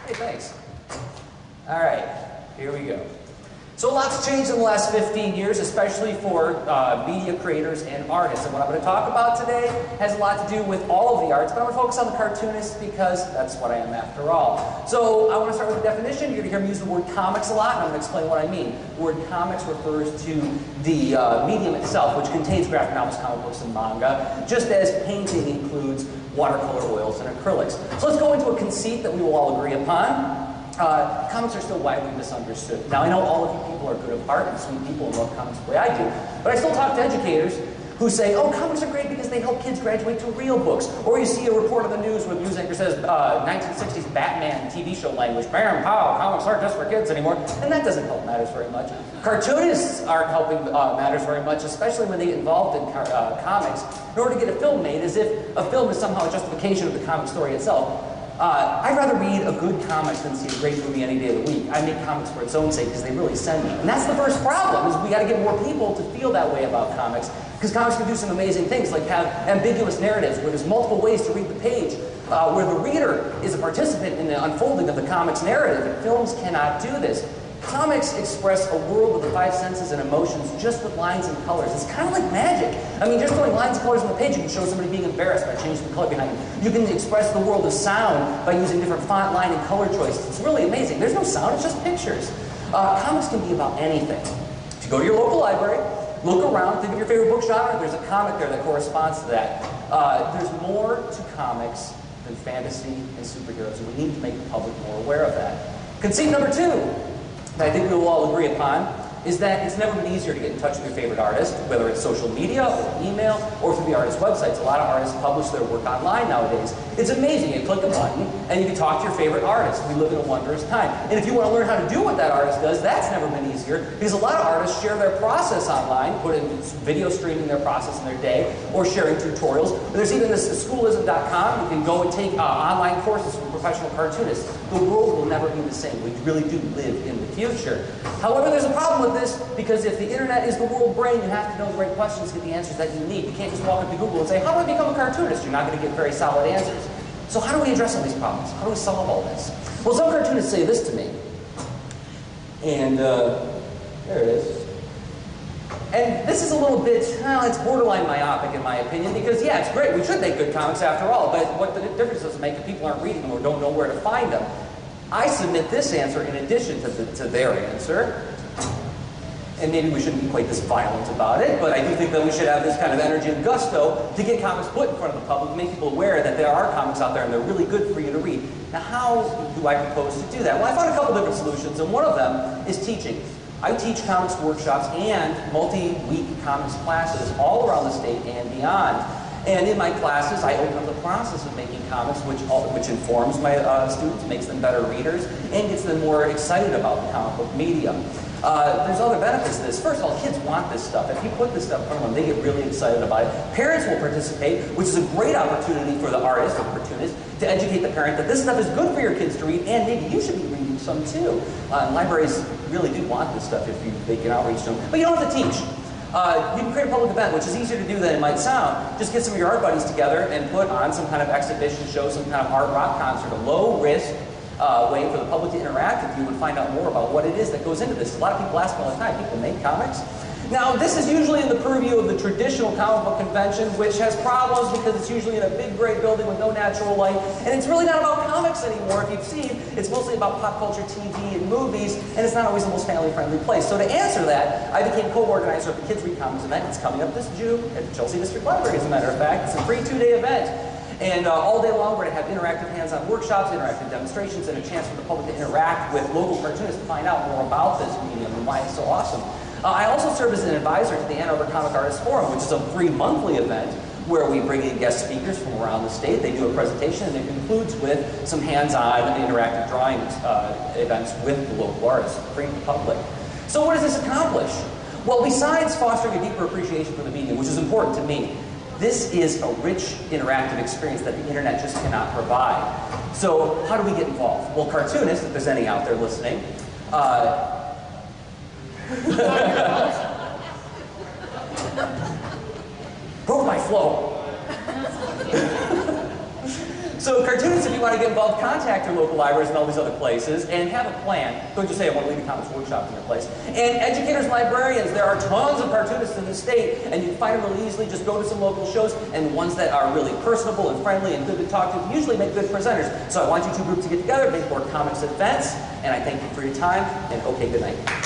Hey, thanks. All right, here we go. So lots changed in the last 15 years, especially for media creators and artists. And what I'm going to talk about today has a lot to do with all of the arts, but I'm going to focus on the cartoonist because that's what I am after all. So I want to start with the definition. You're going to hear me use the word comics a lot, and I'm going to explain what I mean. The word comics refers to the medium itself, which contains graphic novels, comic books, and manga, just as painting includes watercolor, oils, and acrylics. So let's go into a conceit that we will all agree upon. Comics are still widely misunderstood. Now, I know all of you people are good of heart and sweet people and love comics the way I do, but I still talk to educators who say, oh, comics are great because they help kids graduate to real books. Or you see a report on the news where the news anchor says 1960s Batman TV show language, bam, pow, comics aren't just for kids anymore. And that doesn't help matters very much. Cartoonists aren't helping matters very much, especially when they get involved in comics, in order to get a film made, as if a film is somehow a justification of the comic story itself. I'd rather read a good comic than see a great movie any day of the week. I make comics for its own sake because they really send me. And that's the first problem, is we got to get more people to feel that way about comics. Because comics can do some amazing things, like have ambiguous narratives where there's multiple ways to read the page, where the reader is a participant in the unfolding of the comic's narrative. And films cannot do this. Comics express a world of the five senses and emotions just with lines and colors. It's kind of like magic. I mean, just throwing lines and colors on the page, you can show somebody being embarrassed by changing the color behind it. You can express the world of sound by using different font, line, and color choices. It's really amazing. There's no sound, it's just pictures. Comics can be about anything. If you go to your local library, look around, think of your favorite book genre, there's a comic there that corresponds to that. There's more to comics than fantasy and superheroes, and we need to make the public more aware of that. Conceit number 2, that I think we will all agree upon, is that it's never been easier to get in touch with your favorite artist, whether it's social media or email or through the artist websites. A lot of artists publish their work online nowadays. It's amazing. You click a button and you can talk to your favorite artist. We live in a wondrous time. And if you want to learn how to do what that artist does, that's never been easier, because a lot of artists share their process online, put in video streaming their process in their day, or sharing tutorials. And there's even this schoolism.com. You can go and take online courses from professional cartoonists. The world will never be the same. We really do live in the future. However, there's a problem with this, because if the internet is the world brain, you have to know the right questions to get the answers that you need. You can't just walk up to Google and say, how do I become a cartoonist? You're not going to get very solid answers. So how do we address all these problems? How do we solve all this? Well, some cartoonists say this to me. And there it is. And this is a little bit, well, it's borderline myopic in my opinion, because yeah, it's great. We should make good comics after all, but what the difference does it make if people aren't reading them or don't know where to find them? I submit this answer in addition to their answer. And maybe we shouldn't be quite this violent about it, but I do think that we should have this kind of energy and gusto to get comics put in front of the public, make people aware that there are comics out there and they're really good for you to read. Now, how do I propose to do that? Well, I found a couple different solutions, and one of them is teaching. I teach comics workshops and multi-week comics classes all around the state and beyond. And in my classes, I open up the process of making comics, which informs my students, makes them better readers, and gets them more excited about the comic book medium. There's other benefits to this. First of all, kids want this stuff. If you put this stuff in front of them, they get really excited about it. Parents will participate, which is a great opportunity for the artist or cartoonist to educate the parent that this stuff is good for your kids to read, and maybe you should be reading some too. Libraries really do want this stuff if they can outreach to them. But you don't have to teach. You can create a public event, which is easier to do than it might sound. Just get some of your art buddies together and put on some kind of exhibition show, some kind of art rock concert, a low-risk way for the public to interact with you and find out more about what it is that goes into this. A lot of people ask me all the time, people make comics? Now, this is usually in the purview of the traditional comic book convention, which has problems because it's usually in a big, great building with no natural light. And it's really not about comics anymore. If you've seen, it's mostly about pop culture, TV, and movies, and it's not always the most family-friendly place. So to answer that, I became co-organizer of the Kids Read Comics event. It's coming up this June at the Chelsea District Library, as a matter of fact. It's a free 2-day event. And all day long, we're going to have interactive hands-on workshops, interactive demonstrations, and a chance for the public to interact with local cartoonists to find out more about this medium and why it's so awesome. I also serve as an advisor to the Ann Arbor Comic Artists Forum, which is a free monthly event where we bring in guest speakers from around the state. They do a presentation, and it concludes with some hands-on interactive drawing events with the local artists, free to the public. So what does this accomplish? Well, besides fostering a deeper appreciation for the medium, which is important to me, this is a rich interactive experience that the internet just cannot provide. So how do we get involved? Well, cartoonists, if there's any out there listening, broke my flow. So cartoonists, if you want to get involved, contact your local libraries and all these other places and have a plan. Don't just say, I want to lead a comics workshop in your place. And educators and librarians, there are tons of cartoonists in the state, and you can find them really easily. Just go to some local shows, and the ones that are really personable and friendly and good to talk to usually make good presenters. So I want you two groups to get together, make more comics events, and I thank you for your time, and okay, good night.